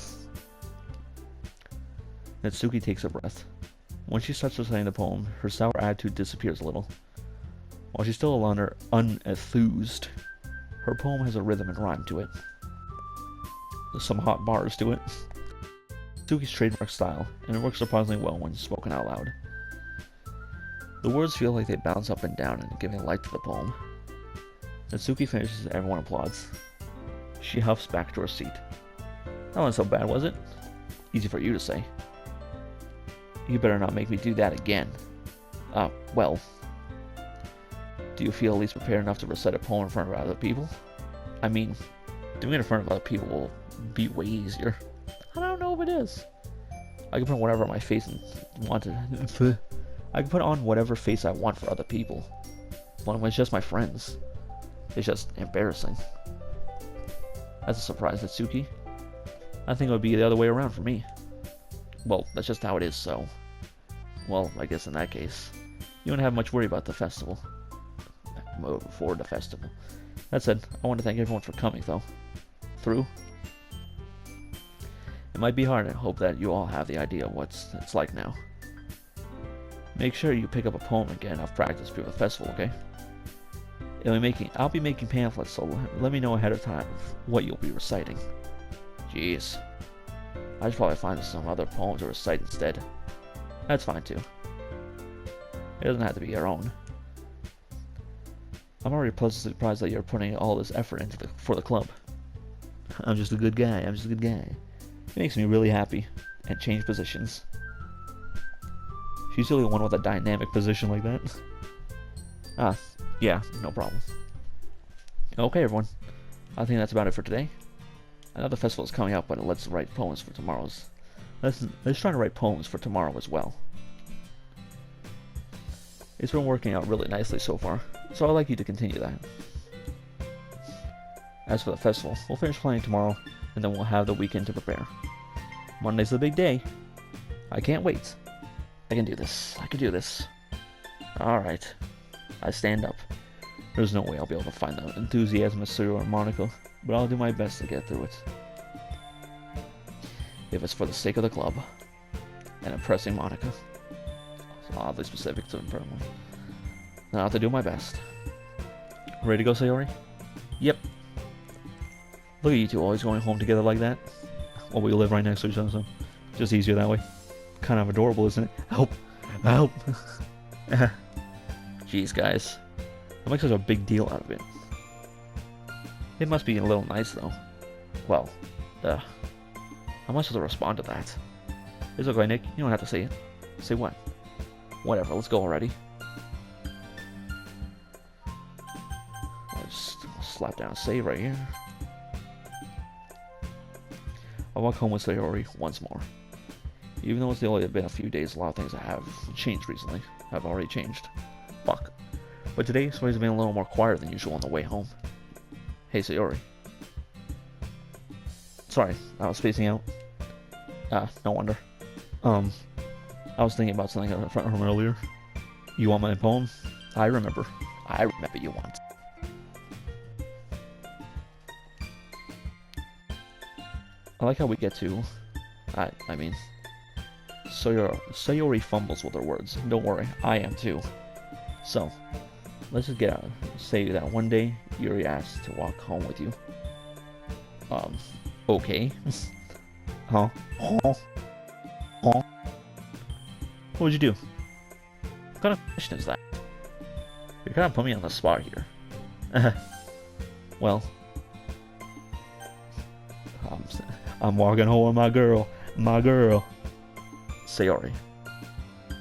Natsuki takes a breath. When she starts reciting the poem, her sour attitude disappears a little. While she's still unenthused, her poem has a rhythm and rhyme to it. There's some hot bars to it. Natsuki's trademark style, and it works surprisingly well when spoken out loud. The words feel like they bounce up and down and giving light to the poem. Natsuki finishes and everyone applauds. She huffs back to her seat. That wasn't so bad, was it? Easy for you to say. You better not make me do that again. Well. Do you feel at least prepared enough to recite a poem in front of other people? I mean, doing it in front of other people will be way easier. I don't know if it is. I can put on whatever on my face and I can put on whatever face I want for other people. But when it's just my friends, it's just embarrassing. That's a surprise, Natsuki. I think it would be the other way around for me. Well, that's just how it is, so... Well, I guess in that case, you don't have much worry about the festival. For the festival. That said, I want to thank everyone for coming, though. Through. It might be hard, I hope that you all have the idea of what it's like now. Make sure you pick up a poem and get enough practice for the festival, okay? I'll be making pamphlets, so let me know ahead of time what you'll be reciting. Jeez. I should probably find some other poem to recite instead. That's fine too. It doesn't have to be your own. I'm already pleasantly surprised that you're putting all this effort into for the club. I'm just a good guy. It makes me really happy. And change positions. She's the only one with a dynamic position like that. Yeah, no problem. Okay, everyone. I think that's about it for today. I know the festival is coming up, but let's write poems for tomorrow's. Let's try to write poems for tomorrow as well. It's been working out really nicely so far, so I'd like you to continue that. As for the festival, we'll finish planning tomorrow, and then we'll have the weekend to prepare. Monday's the big day. I can't wait. I can do this. Alright. I stand up. There's no way I'll be able to find the enthusiasm of Suru or Monaco, but I'll do my best to get through it. If it's for the sake of the club, and impressing Monica. It's oddly specific to impress one. Then I'll have to do my best. Ready to go, Sayori? Yep. Look at you two always going home together like that. Well, we live right next to each other, so just easier that way. Kind of adorable, isn't it? Help! Help! Jeez, guys. I make such a big deal out of it. It must be a little nice, though. Well, how am I supposed to respond to that? It's okay, Nick. You don't have to say it. Say what? Whatever, let's go already. I'll just slap down save right here. I walk home with Sayori once more. Even though it's only been a few days, a lot of things have changed recently. Have already changed. Fuck. But today, Sayori's been a little more quiet than usual on the way home. Hey, Sayori. Sorry, I was spacing out. No wonder. I was thinking about something from earlier. You want my poem? I remember you want. I like how we get to... I mean... Sayori fumbles with her words. Don't worry, I am too. So, let's just say that one day, Yuri asked to walk home with you. Okay. Huh? Huh? Huh? What would you do? What kind of question is that? You're kind of putting me on the spot here. Well... I'm walking home with my girl. Sayori.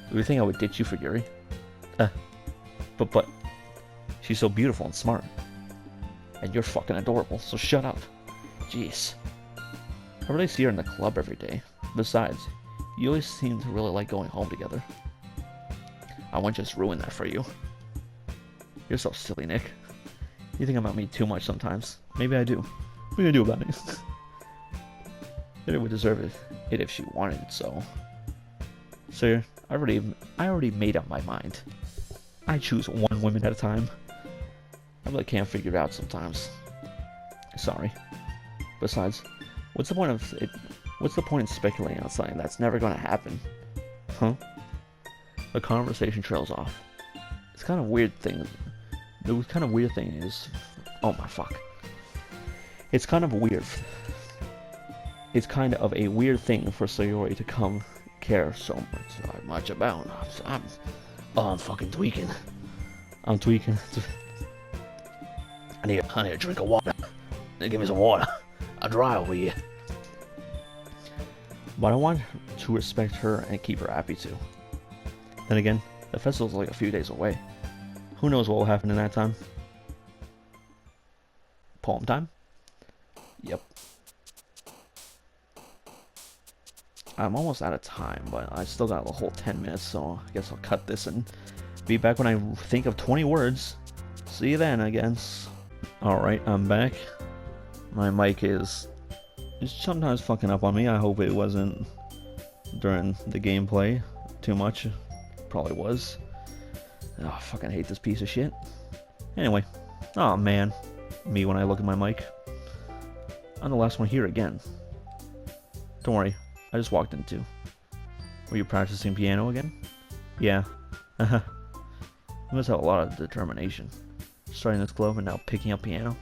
Do you think I would ditch you for Yuri? But... She's so beautiful and smart. And you're fucking adorable, so shut up. Jeez. I really see her in the club every day. Besides, you always seem to really like going home together. I wouldn't just ruin that for you. You're so silly, Nick. You think about me too much sometimes. Maybe I do. What are you gonna do about it? Yuri would deserve it if she wanted it, so... Sir, I already made up my mind. I choose one woman at a time. I really can't figure it out sometimes. Sorry. Besides, what's the point in speculating on something that's never gonna happen? Huh? The conversation trails off. It's kind of weird thing. The kind of weird thing is... Oh my fuck. It's kind of weird. It's kind of a weird thing for Sayori to come care so much about. I'm fucking tweaking. I'm tweaking. I need a drink of water. Give me some water. I'll dry over here. But I want to respect her and keep her happy too. Then again, the festival's like a few days away. Who knows what will happen in that time? Poem time? Yep. I'm almost out of time, but I still got the whole 10 minutes, so I guess I'll cut this and be back when I think of 20 words. See you then, I guess. Alright, I'm back. My mic is sometimes fucking up on me. I hope it wasn't during the gameplay too much. Probably was. Oh, I fucking hate this piece of shit. Anyway. Oh man. Me when I look at my mic. I'm the last one here again. Don't worry. I just walked in too. Were you practicing piano again? Yeah. You must have a lot of determination. Starting this club and now picking up piano?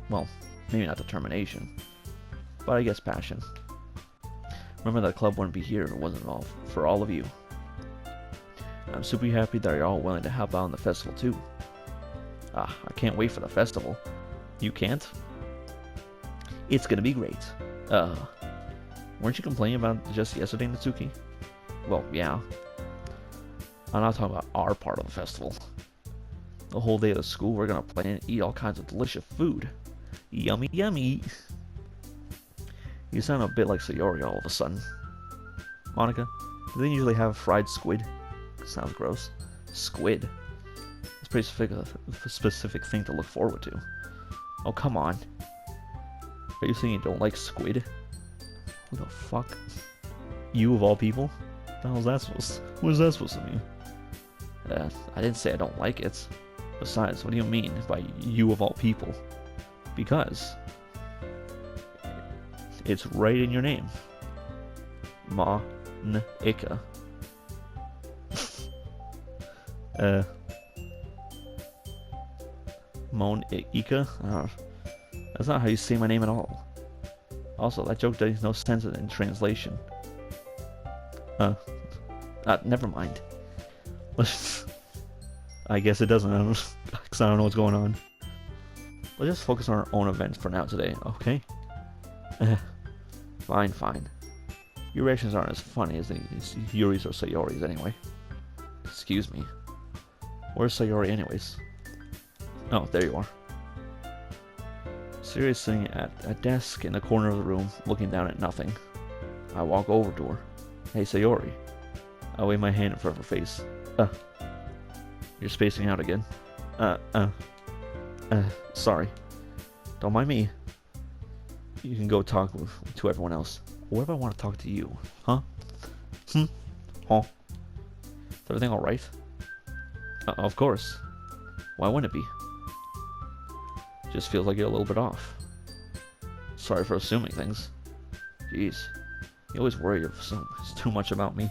Well, maybe not determination. But I guess passion. Remember that club wouldn't be here if it wasn't all for all of you. I'm super happy that you're all willing to help out on the festival too. I can't wait for the festival. You can't? It's gonna be great. Weren't you complaining about it just yesterday, Natsuki? Well, yeah. I'm not talking about our part of the festival. The whole day of the school, we're gonna play and eat all kinds of delicious food. Yummy, yummy. You sound a bit like Sayori all of a sudden. Monica, do they usually have fried squid? Sounds gross. Squid. It's a pretty specific thing to look forward to. Oh, come on. Are you saying you don't like squid? Who the fuck? You of all people? What the hell is that what is that supposed to mean? I didn't say I don't like it. Besides, what do you mean by you of all people? Because it's right in your name. Ma-n-ika. Mon-ika? That's not how you say my name at all. Also, that joke makes no sense in translation. Never mind. I guess it doesn't, because I don't know what's going on. Let's just focus on our own events for now today, okay? Fine. Your reactions aren't as funny as Yuri's or Sayori's anyway. Excuse me. Where's Sayori anyways? Oh, there you are. Sayori's sitting at a desk in the corner of the room, looking down at nothing. I walk over to her. Hey, Sayori. I wave my hand in front of her face. You're spacing out again. Sorry. Don't mind me. You can go talk to everyone else. What if I want to talk to you? Huh? Huh? Is everything alright? Of course. Why wouldn't it be? Just feels like you're a little bit off. Sorry for assuming things. Jeez. You always worry too much about me.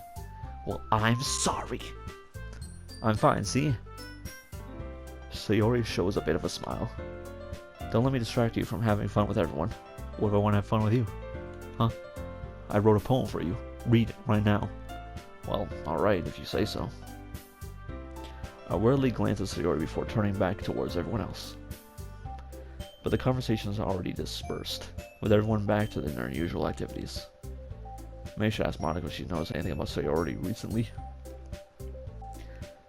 Well, I'm sorry. I'm fine, see? Sayori shows a bit of a smile. Don't let me distract you from having fun with everyone. What if I want to have fun with you? Huh? I wrote a poem for you. Read it right now. Well, alright, if you say so. I warily glance at Sayori before turning back towards everyone else. But the conversation is already dispersed, with everyone back to their usual activities. Maybe I should ask Monica if she knows anything about Sayori recently.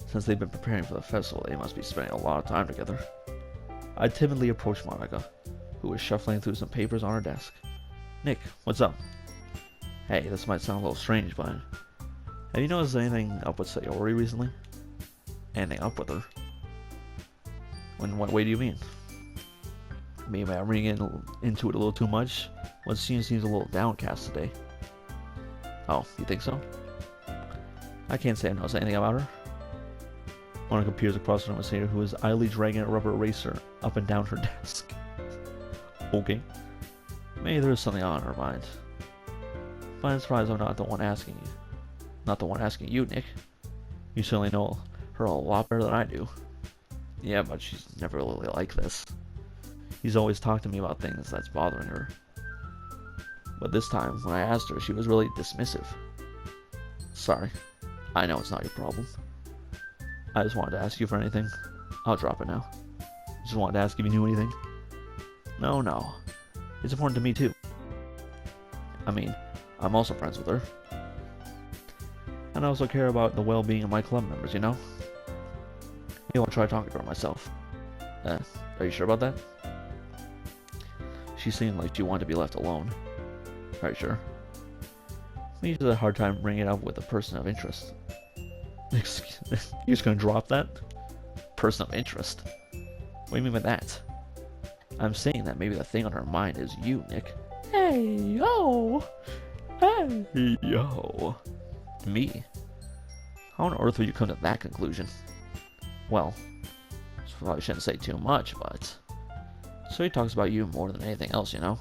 Since they've been preparing for the festival, they must be spending a lot of time together. I timidly approached Monica, who was shuffling through some papers on her desk. Nick, what's up? Hey, this might sound a little strange, but have you noticed anything up with Sayori recently? Anything up with her? In what way do you mean? Maybe I'm reading into it a little too much. What seems a little downcast today. Oh, you think so? I can't say I know anything about her. Monica peers across from Sayori, who is idly dragging a rubber eraser up and down her desk. Okay. Maybe there's something on her mind. But I'm surprised I'm not the one asking you. Not the one asking you, Nick. You certainly know her a lot better than I do. Yeah, but she's never really like this. She's always talked to me about things that's bothering her. But this time, when I asked her, she was really dismissive. Sorry. I know it's not your problem. I just wanted to ask you for anything. I'll drop it now. Just wanted to ask if you knew anything. No. It's important to me too. I mean, I'm also friends with her. And I also care about the well-being of my club members, you know? Maybe I'll try talking to her myself. Are you sure about that? She seemed like she wanted to be left alone. Are you sure? I usually have a hard time bringing it up with a person of interest. Excuse me, you're just gonna drop that? Person of interest? What do you mean by that? I'm saying that maybe the thing on her mind is you, Nick. Hey, yo! Hey, yo! Me? How on earth would you come to that conclusion? Well, I probably shouldn't say too much, but... So he talks about you more than anything else, you know?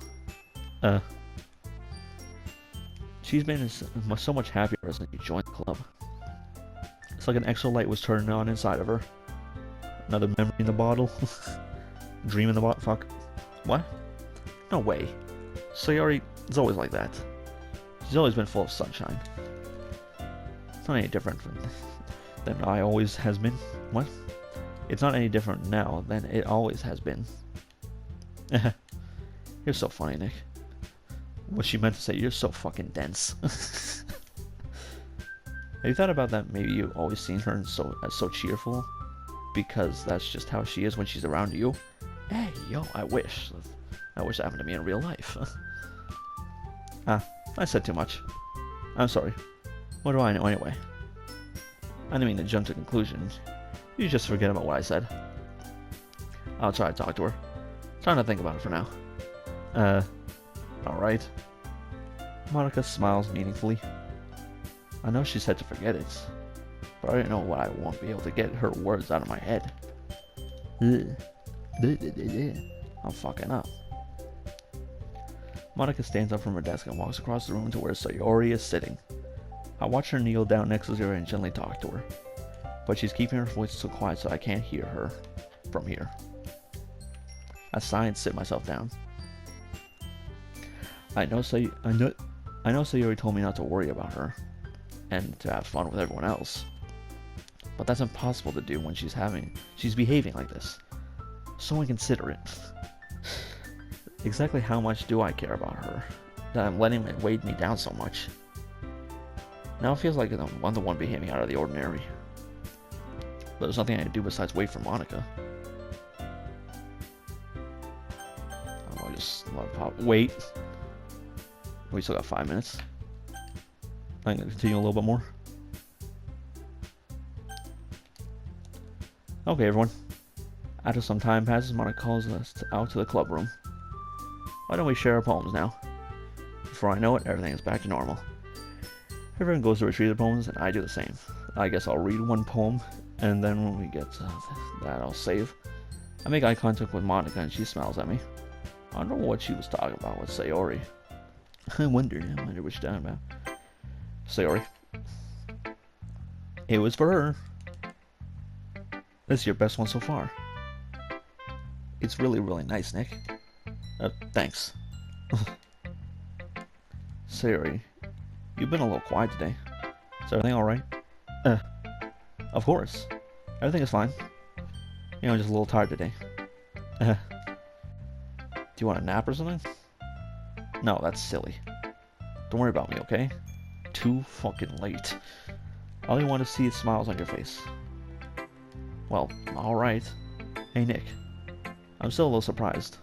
She's been so much happier since you joined the club. It's like an extra light was turning on inside of her. Another memory in the bottle. Dream in the bottle. Fuck. What? No way. Sayori is always like that. She's always been full of sunshine. It's not any different than I always has been. What? It's not any different now than it always has been. You're so funny, Nick. What she meant to say, you're so fucking dense. Have you thought about that? Maybe you've always seen her as so cheerful because that's just how she is when she's around you. Hey, yo, I wish that happened to me in real life. I said too much. I'm sorry. What do I know anyway? I didn't mean to jump to conclusions. You just forget about what I said. I'll try to talk to her. Trying to think about it for now. Alright. Monica smiles meaningfully. I know she said to forget it, but I don't know what I won't be able to get her words out of my head. I'm fucking up. Monica stands up from her desk and walks across the room to where Sayori is sitting. I watch her kneel down next to Sayori and gently talk to her, but she's keeping her voice so quiet so I can't hear her from here. I sigh and sit myself down. I know Sayori told me not to worry about her and to have fun with everyone else. But that's impossible to do when she's behaving like this. So inconsiderate. Exactly how much do I care about her that I'm letting it weigh me down so much? Now it feels like I'm the one behaving out of the ordinary. But there's nothing I can do besides wait for Monica. I'll just let it pop. Wait. We still got 5 minutes. I'm gonna continue a little bit more. Okay, everyone. After some time passes, Monica calls us out to the club room. Why don't we share our poems now? Before I know it, everything is back to normal. Everyone goes to retrieve their poems, and I do the same. I guess I'll read one poem, and then when we get to that, I'll save. I make eye contact with Monica, and she smiles at me. I don't know what she was talking about with Sayori. I wonder what she's talking about. Sayori. It was for her. This is your best one so far. It's really, really nice, Nick. Thanks. Sayori, you've been a little quiet today. Is everything alright? Of course. Everything is fine. You know, just a little tired today. Do you want a nap or something? No, that's silly. Don't worry about me, okay? Too fucking late. All you want to see is smiles on your face. Well, alright. Hey, Nick. I'm still a little surprised.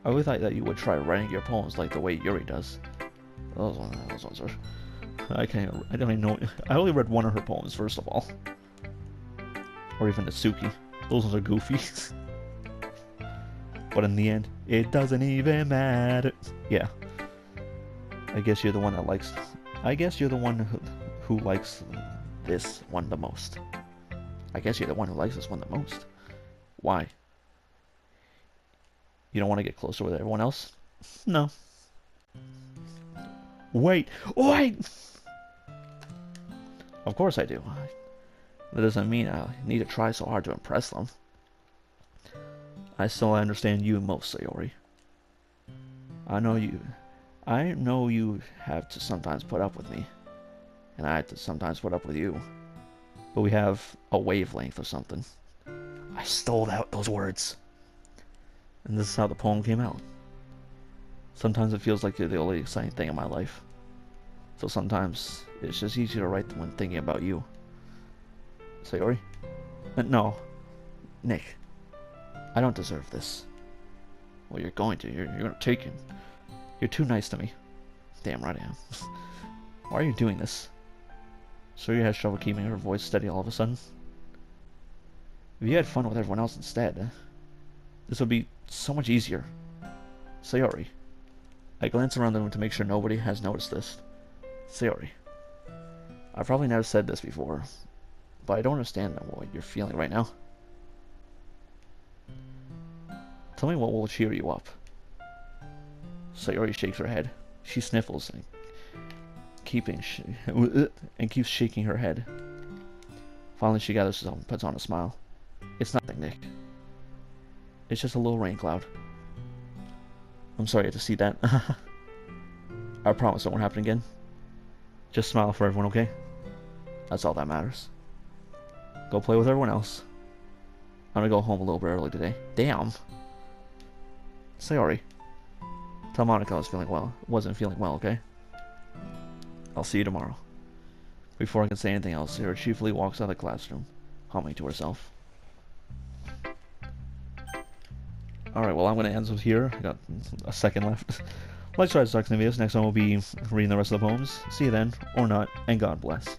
I really thought that you would try writing your poems like the way Yuri does. Those ones are... I don't even know... I only read one of her poems, first of all. Or even Natsuki. Those ones are goofy. But in the end, it doesn't even matter. Yeah. I guess you're the one that likes... I guess you're the one who likes this one the most. I guess you're the one who likes this one the most. Why? You don't want to get closer with everyone else? No. Wait! Wait! Of course I do. That doesn't mean I need to try so hard to impress them. I still understand you most, Sayori. I know you have to sometimes put up with me. And I have to sometimes put up with you. But we have a wavelength or something. I stole out those words. And this is how the poem came out. Sometimes it feels like you're the only exciting thing in my life. So sometimes it's just easier to write when thinking about you. Sayori? No. Nick. I don't deserve this. Well, you're going to. You're going to take it. You're too nice to me. Damn right I am. Why are you doing this? Sayori has trouble keeping her voice steady all of a sudden. If you had fun with everyone else instead, this would be so much easier. Sayori. I glance around the room to make sure nobody has noticed this. Sayori. I've probably never said this before, but I don't understand what you're feeling right now. Tell me what will cheer you up. Sayori shakes her head. She sniffles and keeps shaking her head. Finally, she gathers herself and puts on a smile. It's nothing, Nick. It's just a little rain cloud. I'm sorry you had to see that. I promise it won't happen again. Just smile for everyone, okay? That's all that matters. Go play with everyone else. I'm gonna go home a little bit early today. Damn. Sayori. Tell Monica I wasn't feeling well, okay? I'll see you tomorrow. Before I can say anything else, Sayori chiefly walks out of the classroom, humming to herself. Alright, well, I'm going to end this here. I got a second left. Like, subscribe to DarkSideNick videos. Next time we'll be reading the rest of the poems. See you then, or not, and God bless.